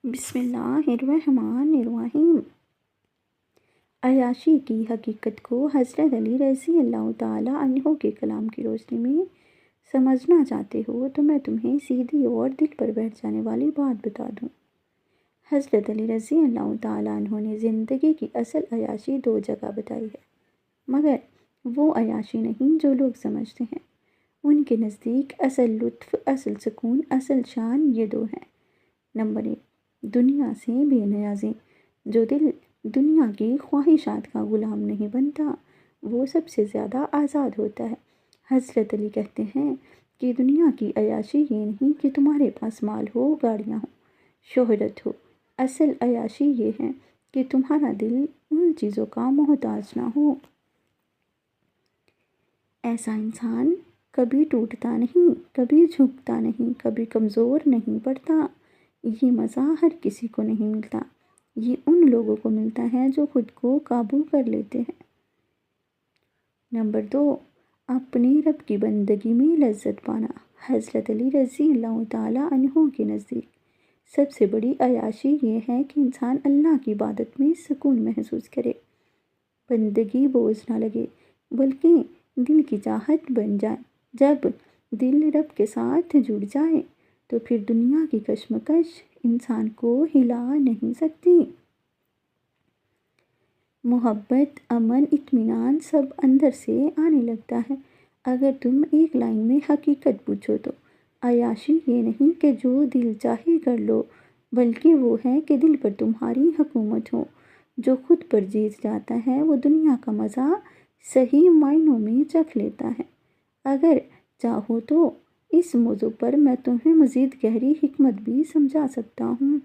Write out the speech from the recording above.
بسم اللہ الرحمن الرحیم۔ عیاشی کی حقیقت کو حضرت علی رضی اللہ تعالیٰ عنہ کے کلام کی روشنی میں سمجھنا چاہتے ہو تو میں تمہیں سیدھی اور دل پر بیٹھ جانے والی بات بتا دوں۔ حضرت علی رضی اللہ تعالیٰ عنہ نے زندگی کی اصل عیاشی 2 جگہ بتائی ہے، مگر وہ عیاشی نہیں جو لوگ سمجھتے ہیں۔ ان کے نزدیک اصل لطف، اصل سکون، اصل شان یہ 2 ہیں۔ نمبر 1، دنیا سے بے نیازی۔ جو دل دنیا کی خواہشات کا غلام نہیں بنتا وہ سب سے زیادہ آزاد ہوتا ہے۔ حضرت علی کہتے ہیں کہ دنیا کی عیاشی یہ نہیں کہ تمہارے پاس مال ہو، گاڑیاں ہوں، شہرت ہو۔ اصل عیاشی یہ ہے کہ تمہارا دل ان چیزوں کا محتاج نہ ہو۔ ایسا انسان کبھی ٹوٹتا نہیں، کبھی جھکتا نہیں، کبھی کمزور نہیں پڑتا۔ یہ مزہ ہر کسی کو نہیں ملتا، یہ ان لوگوں کو ملتا ہے جو خود کو قابو کر لیتے ہیں۔ نمبر 2، اپنے رب کی بندگی میں لذت پانا۔ حضرت علی رضی اللہ تعالیٰ عنہ کے نزدیک سب سے بڑی عیاشی یہ ہے کہ انسان اللہ کی عبادت میں سکون محسوس کرے، بندگی بوجھ نہ لگے بلکہ دل کی چاہت بن جائے۔ جب دل رب کے ساتھ جڑ جائے تو پھر دنیا کی کشمکش انسان کو ہلا نہیں سکتی۔ محبت، امن، اطمینان سب اندر سے آنے لگتا ہے۔ اگر تم ایک لائن میں حقیقت پوچھو تو عیاشی یہ نہیں کہ جو دل چاہے کر لو، بلکہ وہ ہے کہ دل پر تمہاری حکومت ہو۔ جو خود پر جیت جاتا ہے وہ دنیا کا مزہ صحیح معنوں میں چکھ لیتا ہے۔ اگر چاہو تو اس موضوع پر میں تمہیں مزید گہری حکمت بھی سمجھا سکتا ہوں۔